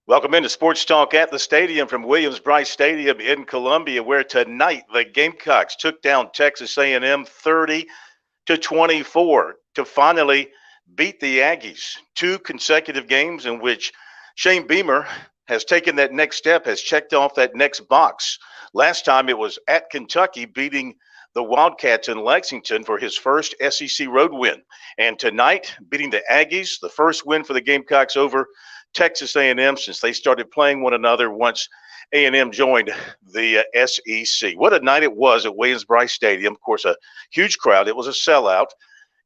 Welcome into Sports Talk at the Stadium from Williams-Brice Stadium in Columbia, where tonight the Gamecocks took down Texas A&M 30-24 to finally beat the Aggies. Two consecutive games in which Shane Beamer has taken that next step, has checked off that next box. Last time it was at Kentucky, beating the Wildcats in Lexington for his first SEC road win. And tonight, beating the Aggies, the first win for the Gamecocks over Texas A&M since they started playing one another once A&M joined the SEC. What a night it was at Williams-Brice Stadium. Of course, a huge crowd. It was a sellout.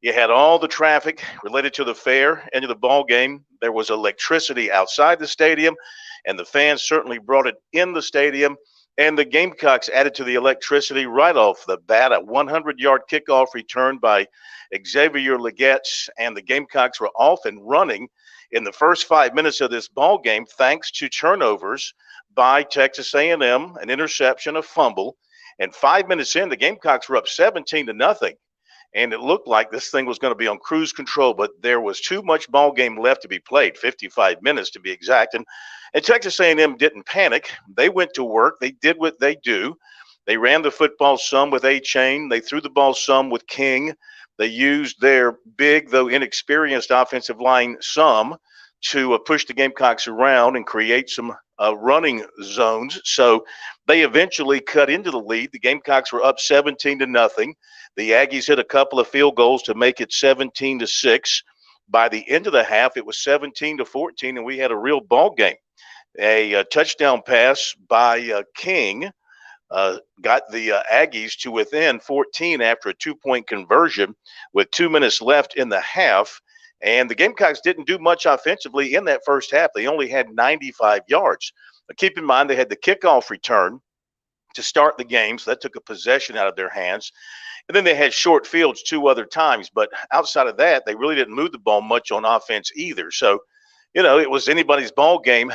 You had all the traffic related to the fair and to the ball game. There was electricity outside the stadium, and the fans certainly brought it in the stadium. And the Gamecocks added to the electricity right off the bat. A 100-yard kickoff return by Xavier Leggett, and the Gamecocks were off and running in the first 5 minutes of this ball game, thanks to turnovers by Texas A&M, an interception, a fumble. And 5 minutes in, the Gamecocks were up 17-0. And it looked like this thing was going to be on cruise control, but there was too much ball game left to be played, 55 minutes to be exact. And Texas A&M didn't panic. They went to work. They did what they do. They ran the football some with A-Chain. They threw the ball some with King. They used their big, though inexperienced offensive line some to push the Gamecocks around and create some running zones. So they eventually cut into the lead. The Gamecocks were up 17-0. The Aggies hit a couple of field goals to make it 17-6. By the end of the half, it was 17-14, and we had a real ball game. A touchdown pass by King got the Aggies to within 14 after a two-point conversion with 2 minutes left in the half. And the Gamecocks didn't do much offensively in that first half. They only had 95 yards. But keep in mind, they had the kickoff return to start the game, so that took a possession out of their hands. And then they had short fields 2 other times. But outside of that, they really didn't move the ball much on offense either. So, it was anybody's ball game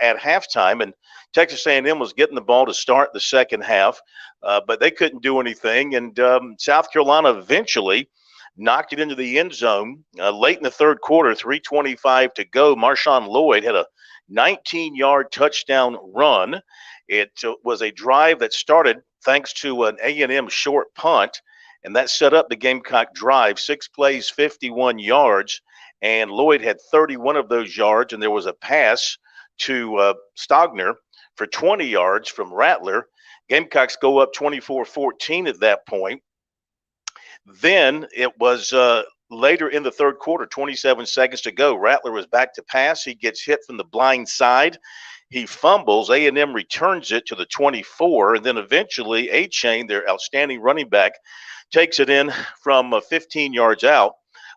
at halftime, and Texas A&M was getting the ball to start the second half, but they couldn't do anything. And South Carolina eventually knocked it into the end zone late in the third quarter, 3:25 to go. Marshawn Lloyd had a 19-yard touchdown run. It was a drive that started thanks to an A&M short punt, and that set up the Gamecock drive, 6 plays, 51 yards. And Lloyd had 31 of those yards, and there was a pass to Stogner for 20 yards from Rattler. Gamecocks go up 24-14 at that point. Then it was later in the third quarter, 27 seconds to go. Rattler was back to pass. He gets hit from the blind side. He fumbles. A&M returns it to the 24, and then eventually A-Chain, their outstanding running back, takes it in from 15 yards out.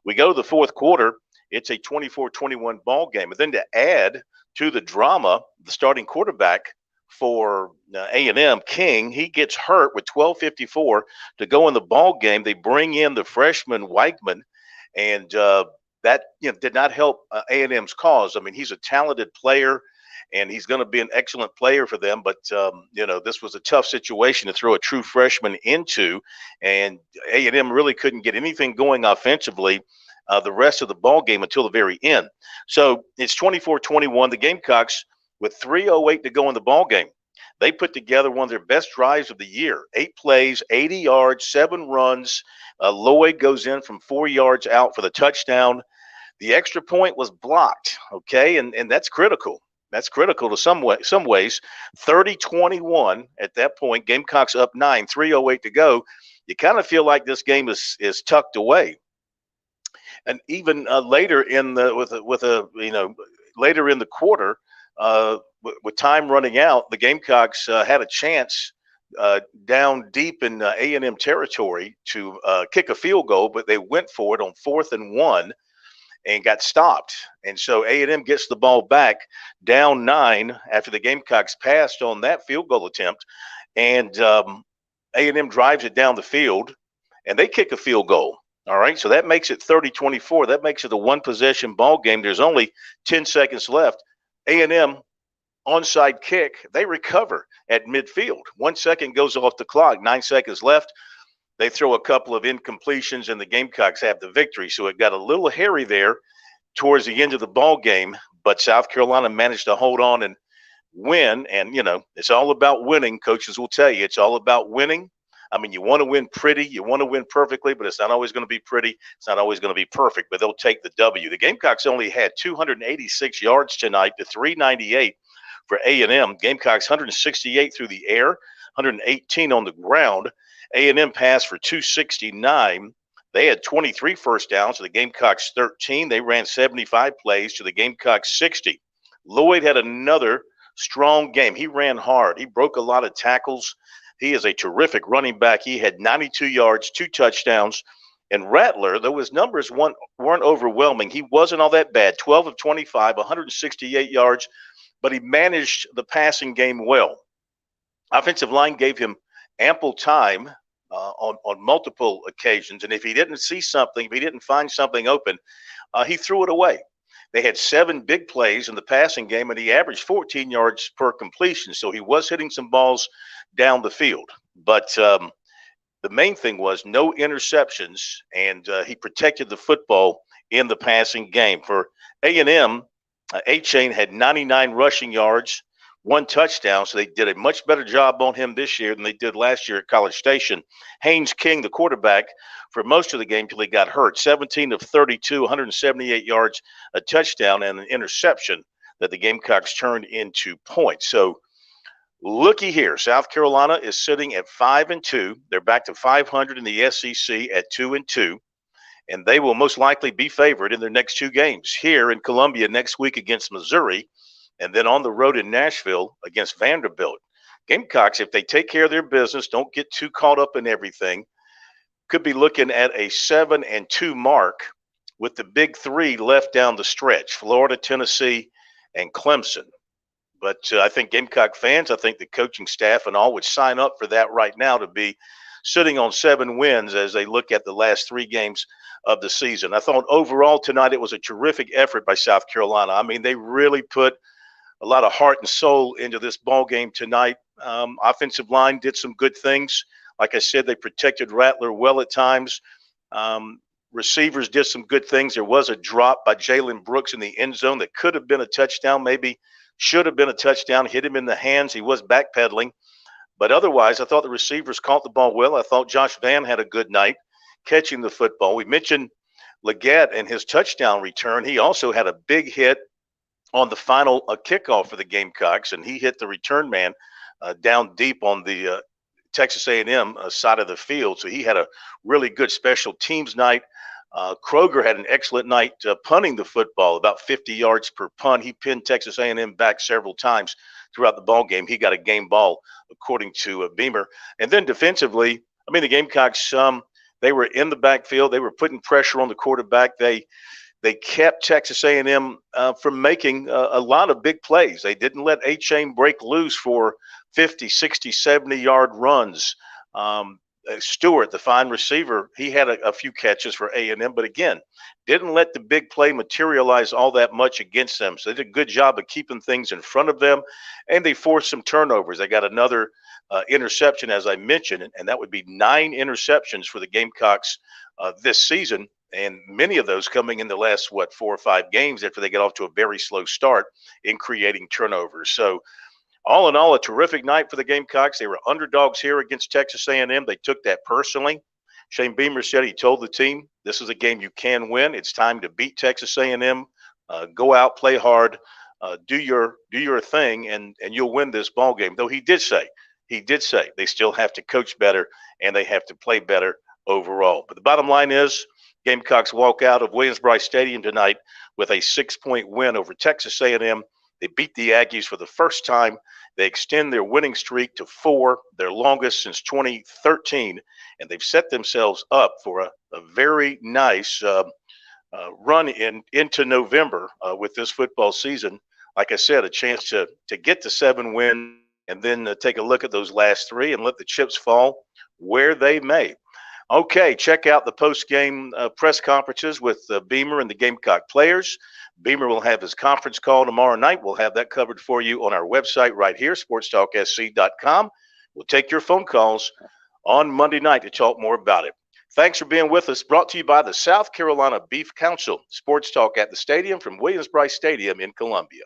We go to the fourth quarter. It's a 24-21 ball game. And then to add to the drama, the starting quarterback for A&M, King, he gets hurt with 12:54 to go in the ball game. They bring in the freshman Weichman, and that did not help A&M's cause. I mean, he's a talented player, and he's going to be an excellent player for them. But, this was a tough situation to throw a true freshman into, and A&M really couldn't get anything going offensively the rest of the ball game until the very end. So it's 24-21. The Gamecocks, with 3:08 to go in the ball game, they put together one of their best drives of the year. 8 plays, 80 yards, 7 runs. Lloyd goes in from 4 yards out for the touchdown. The extra point was blocked, okay, and that's critical. That's critical to some ways. 30-21 at that point. Gamecocks up 9, 3:08 to go. You kind of feel like this game is tucked away. And even later in the later in the quarter, with time running out, the Gamecocks had a chance down deep in A&M territory to kick a field goal, but they went for it on 4th and 1 and got stopped. And so A&M gets the ball back down 9 after the Gamecocks passed on that field goal attempt, and A&M drives it down the field, and they kick a field goal. All right, so that makes it 30-24. That makes it a one-possession ball game. There's only 10 seconds left. A&M onside kick, they recover at midfield. 1 second goes off the clock, 9 seconds left. They throw a couple of incompletions, and the Gamecocks have the victory. So it got a little hairy there towards the end of the ball game. but South Carolina managed to hold on and win. And, it's all about winning. Coaches will tell you it's all about winning. I mean, you want to win pretty, you want to win perfectly, but it's not always going to be pretty. It's not always going to be perfect, but they'll take the W. The Gamecocks only had 286 yards tonight to 398 for A&M. Gamecocks 168 through the air, 118 on the ground. A&M passed for 269. They had 23 first downs to the Gamecocks 13. They ran 75 plays to the Gamecocks 60. Lloyd had another strong game. He ran hard. He broke a lot of tackles. He is a terrific running back. He had 92 yards, 2 touchdowns. And Rattler, though his numbers weren't overwhelming, he wasn't all that bad. 12 of 25, 168 yards, but he managed the passing game well. Offensive line gave him ample time on multiple occasions. And if he didn't see something, if he didn't find something open, he threw it away. They had 7 big plays in the passing game, and he averaged 14 yards per completion. So he was hitting some balls down the field. But the main thing was no interceptions, and he protected the football in the passing game. For A&M, A-Chain had 99 rushing yards, 1 touchdown, so they did a much better job on him this year than they did last year at College Station. Haynes King, the quarterback, for most of the game till he got hurt, 17 of 32, 178 yards, a touchdown, and an interception that the Gamecocks turned into points. So looky here, South Carolina is sitting at 5-2. They're back to 500 in the SEC at 2-2. And they will most likely be favored in their next 2 games here in Columbia next week against Missouri, and then on the road in Nashville against Vanderbilt. Gamecocks, if they take care of their business, don't get too caught up in everything, could be looking at a 7-2 mark with the big 3 left down the stretch, Florida, Tennessee, and Clemson. But I think Gamecock fans, I think the coaching staff and all would sign up for that right now to be sitting on 7 wins as they look at the last 3 games of the season. I thought overall tonight it was a terrific effort by South Carolina. I mean, they really put a lot of heart and soul into this ball game tonight. Offensive line did some good things. Like I said, they protected Rattler well at times. Receivers did some good things. There was a drop by Jalen Brooks in the end zone that could have been a touchdown, maybe should have been a touchdown, hit him in the hands. He was backpedaling. But otherwise, I thought the receivers caught the ball well. I thought Josh Vann had a good night catching the football. We mentioned Leggett and his touchdown return. He also had a big hit on the final kickoff for the Gamecocks, and he hit the return man down deep on the Texas A&M side of the field. So he had a really good special teams night. Kroger had an excellent night punting the football, about 50 yards per punt. He pinned Texas A&M back several times throughout the ball game. He got a game ball, according to Beamer. And then defensively, I mean, the Gamecocks, they were in the backfield. They were putting pressure on the quarterback. They kept Texas A&M from making a lot of big plays. They didn't let A-Chain break loose for 50, 60, 70-yard runs. Stewart, the fine receiver, he had a few catches for A&M, but again, didn't let the big play materialize all that much against them. So they did a good job of keeping things in front of them, and they forced some turnovers. They got another interception, as I mentioned, and that would be 9 interceptions for the Gamecocks this season. And many of those coming in the last, 4 or 5 games after they get off to a very slow start in creating turnovers. So all in all, a terrific night for the Gamecocks. They were underdogs here against Texas A&M. They took that personally. Shane Beamer said he told the team, this is a game you can win. It's time to beat Texas A&M. Go out, play hard, do your thing, and you'll win this ball game. Though he did say they still have to coach better and they have to play better overall. But the bottom line is, Gamecocks walk out of Williams-Brice Stadium tonight with a 6-point win over Texas A&M. They beat the Aggies for the first time. They extend their winning streak to 4, their longest since 2013, and they've set themselves up for a very nice run into November with this football season. Like I said, a chance to get to 7 wins and then take a look at those last 3 and let the chips fall where they may. Okay, check out the post-game press conferences with Beamer and the Gamecock players. Beamer will have his conference call tomorrow night. We'll have that covered for you on our website right here, sportstalksc.com. We'll take your phone calls on Monday night to talk more about it. Thanks for being with us. Brought to you by the South Carolina Beef Council. Sports Talk at the Stadium from Williams-Brice Stadium in Columbia.